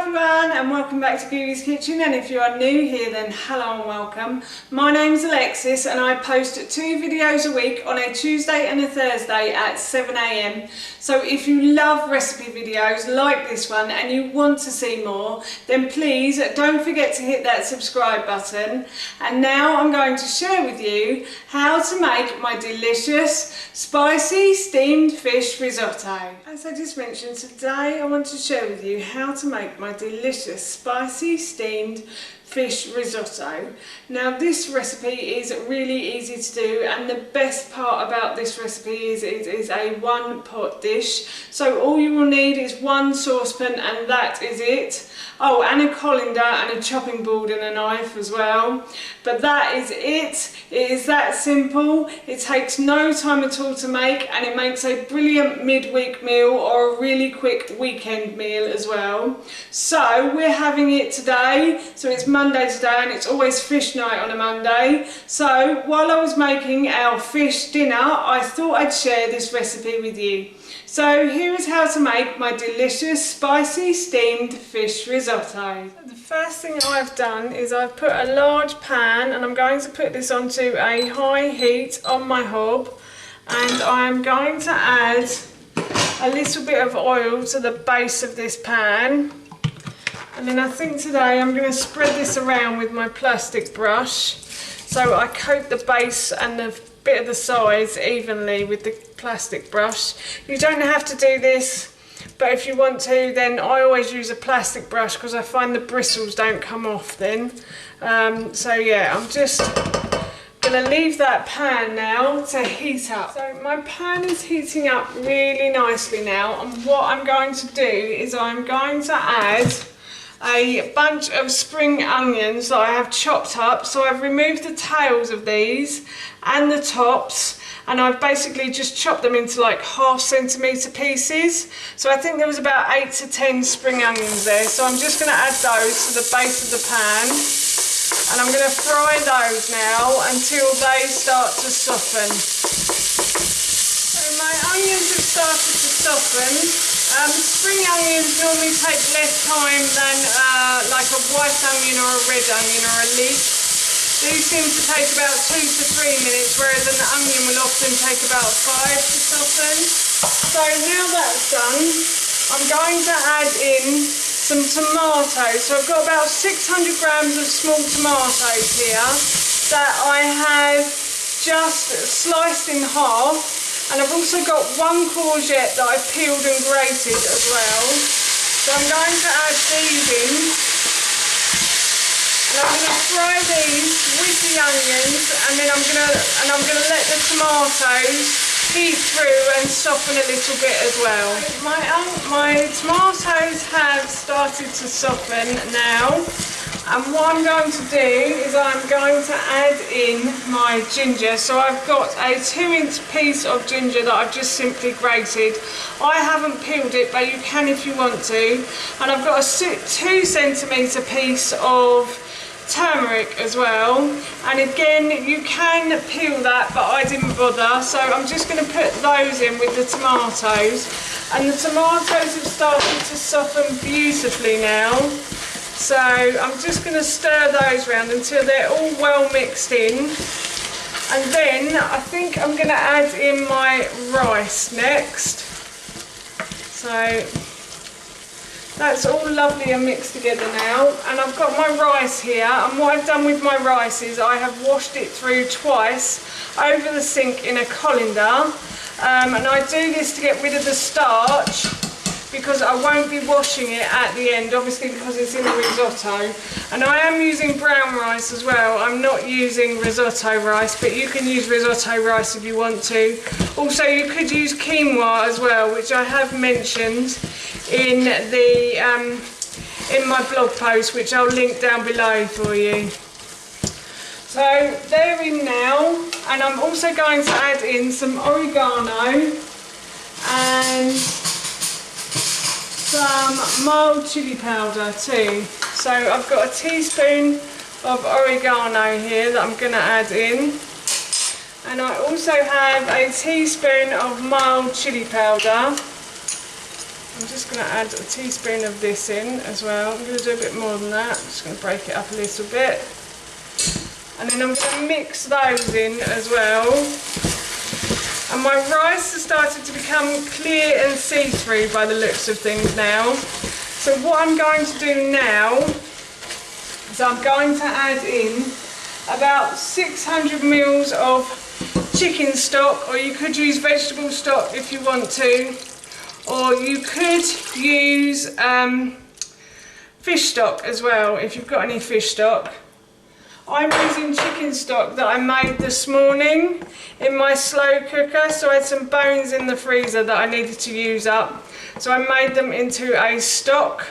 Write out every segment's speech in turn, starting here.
everyone and welcome back to Googie's Kitchen, and if you are new here then hello and welcome. My name's Alexis and I post 2 videos a week on a Tuesday and a Thursday at 7 AM. So if you love recipe videos like this one and you want to see more, then please don't forget to hit that subscribe button. And now I'm going to share with you how to make my delicious spicy steamed fish risotto. As I just mentioned, today I want to share with you how to make my delicious spicy steamed fish risotto. Now this recipe is really easy to do, and the best part about this recipe is it is a one pot dish. So all you will need is 1 saucepan and that is it. Oh, and a colander and a chopping board and a knife as well. But that is it. It is that simple. It takes no time at all to make, and it makes a brilliant midweek meal or a really quick weekend meal as well. So we're having it today. So it's Monday today and it's always fish night on a Monday. So while I was making our fish dinner, I thought I'd share this recipe with you. So here is how to make my delicious spicy steamed fish risotto. The first thing I've done is I've put a large pan and I'm going to put this onto a high heat on my hob, and I'm going to add a little bit of oil to the base of this pan. And then I think today I'm going to spread this around with my plastic brush so I coat the base and the bit of the sides evenly with the plastic brush. You don't have to do this, but if you want to, then I always use a plastic brush because I find the bristles don't come off then. So yeah, I'm just going to leave that pan now to heat up. So my pan is heating up really nicely now, and what I'm going to do is I'm going to add a bunch of spring onions that I have chopped up. So I've removed the tails of these and the tops, and I've basically just chopped them into like 1/2 centimetre pieces. So I think there was about 8 to 10 spring onions there. So I'm just going to add those to the base of the pan, and I'm going to fry those now until they start to soften. So my onions have started to soften. Spring onions normally take less time than like a white onion or a red onion or a leek. These seem to take about 2 to 3 minutes, whereas an onion will often take about 5 to soften. So now that's done, I'm going to add in some tomatoes. So I've got about 600 grams of small tomatoes here that I have just sliced in half. And I've also got 1 courgette that I've peeled and grated as well. So I'm going to add these in. And I'm going to fry these with the onions, and then I'm going to let the tomatoes heat through and soften a little bit as well. My tomatoes have started to soften now. And what I'm going to do is I'm going to add in my ginger. So I've got a 2-inch piece of ginger that I've just simply grated. I haven't peeled it, but you can if you want to. And I've got a 2 centimetre piece of turmeric as well. And again, you can peel that, but I didn't bother. So I'm just going to put those in with the tomatoes. And the tomatoes have started to soften beautifully now. So I'm just going to stir those around until they're all well mixed in. And then I think I'm going to add in my rice next. So that's all lovely and mixed together now. And I've got my rice here, and what I've done with my rice is I have washed it through twice over the sink in a colander. And I do this to get rid of the starch, because I won't be washing it at the end, obviously because it's in a risotto. And I am using brown rice as well. I'm not using risotto rice, but you can use risotto rice if you want to. Also, you could use quinoa as well, which I have mentioned in my blog post, which I'll link down below for you. So they're in now, and I'm also going to add in some oregano and some mild chili powder too. So I've got a teaspoon of oregano here that I'm going to add in, and I also have a teaspoon of mild chili powder. I'm just going to add a teaspoon of this in as well. I'm going to do a bit more than that. I'm just going to break it up a little bit. And then I'm going to mix those in as well. And my rice has started to become clear and see-through by the looks of things now. So what I'm going to do now is I'm going to add in about 600 ml of chicken stock, or you could use vegetable stock if you want to. Or you could use fish stock as well, if you've got any fish stock. I'm using chicken stock that I made this morning in my slow cooker, so I had some bones in the freezer that I needed to use up. So I made them into a stock,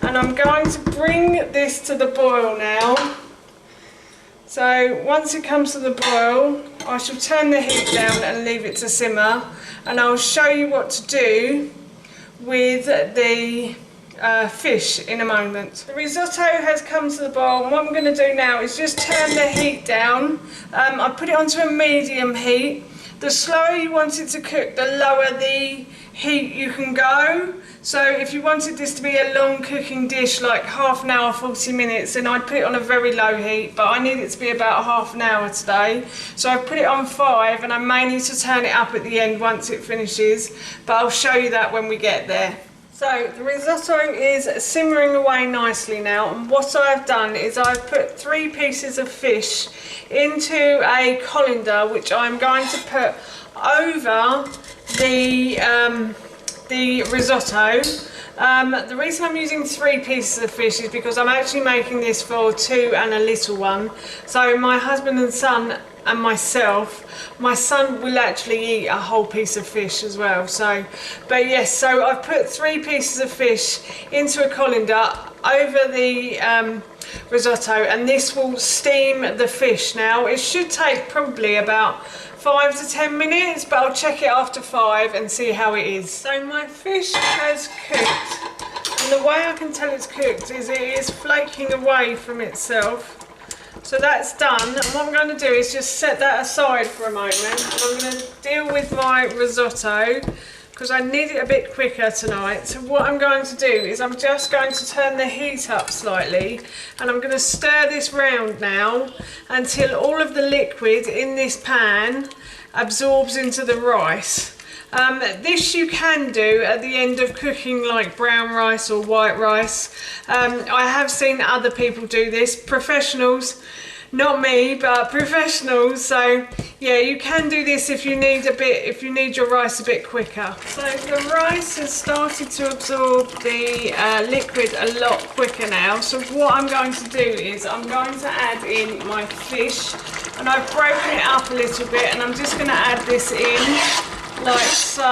and I'm going to bring this to the boil now. So once it comes to the boil, I shall turn the heat down and leave it to simmer, and I'll show you what to do with the fish in a moment. The risotto has come to the boil, and what I'm going to do now is just turn the heat down. I put it onto a medium heat. The slower you want it to cook, the lower the heat you can go. So if you wanted this to be a long cooking dish, like half an hour, 40 minutes, then I'd put it on a very low heat, but I need it to be about half an hour today. So I put it on 5, and I may need to turn it up at the end once it finishes, but I'll show you that when we get there. So the risotto is simmering away nicely now, and what I've done is I've put 3 pieces of fish into a colander, which I'm going to put over the risotto. The reason I'm using 3 pieces of fish is because I'm actually making this for 2 and a little one. So my husband and son and myself, my son will actually eat a whole piece of fish as well. So, but yes, so I've put 3 pieces of fish into a colander over the risotto, and this will steam the fish. Now it should take probably about 5 to 10 minutes, but I'll check it after 5 and see how it is. So my fish has cooked, and the way I can tell it's cooked is it is flaking away from itself. So that's done, and what I'm going to do is just set that aside for a moment, and I'm going to deal with my risotto because I need it a bit quicker tonight. So what I'm going to do is I'm just going to turn the heat up slightly, and I'm going to stir this round now until all of the liquid in this pan absorbs into the rice. This you can do at the end of cooking like brown rice or white rice. I have seen other people do this, professionals, not me, but professionals. So yeah, you can do this if you need your rice a bit quicker. So the rice has started to absorb the liquid a lot quicker now. So what I'm going to do is I'm going to add in my fish, and I've broken it up a little bit, and I'm just going to add this in like so,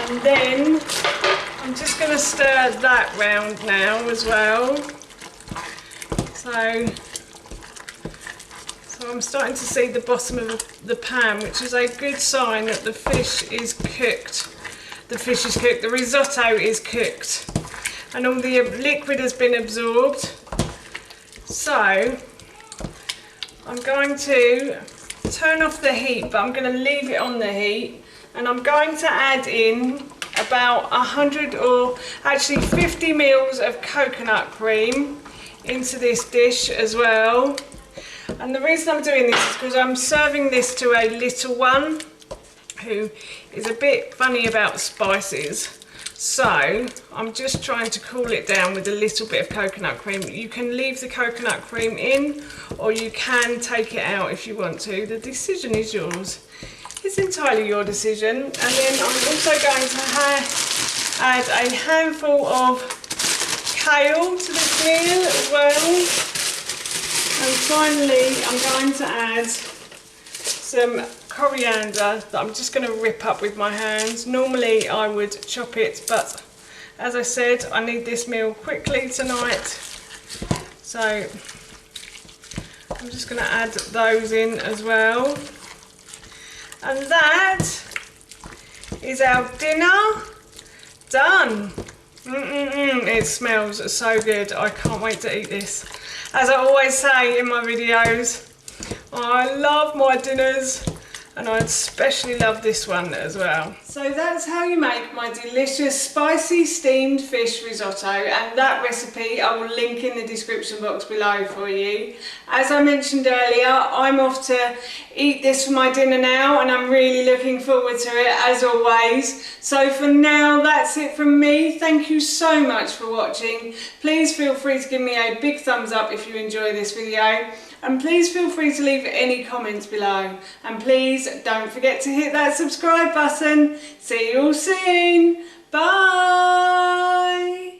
and then I'm just going to stir that round now as well. So I'm starting to see the bottom of the pan, which is a good sign that the fish is cooked. The fish is cooked, the risotto is cooked, and all the liquid has been absorbed. So I'm going to turn off the heat, but I'm going to leave it on the heat, and I'm going to add in about 100 or actually 50 ml of coconut cream into this dish as well. And the reason I'm doing this is because I'm serving this to a little one who is a bit funny about spices. So I'm just trying to cool it down with a little bit of coconut cream. You can leave the coconut cream in, or you can take it out if you want to. The decision is yours. It's entirely your decision. And then I'm also going to add a handful of kale to this meal as well. And finally I'm going to add some coriander that I'm just going to rip up with my hands. Normally I would chop it, but as I said, I need this meal quickly tonight, so I'm just going to add those in as well. And that is our dinner done. It smells so good. I can't wait to eat this. As I always say in my videos, I love my dinners and I especially love this one as well. So that's how you make my delicious spicy steamed fish risotto, and that recipe I will link in the description box below for you. As I mentioned earlier, I'm off to eat this for my dinner now, and I'm really looking forward to it as always. So for now, that's it from me. Thank you so much for watching. Please feel free to give me a big thumbs up if you enjoy this video. And please feel free to leave any comments below. And please don't forget to hit that subscribe button. See you all soon. Bye.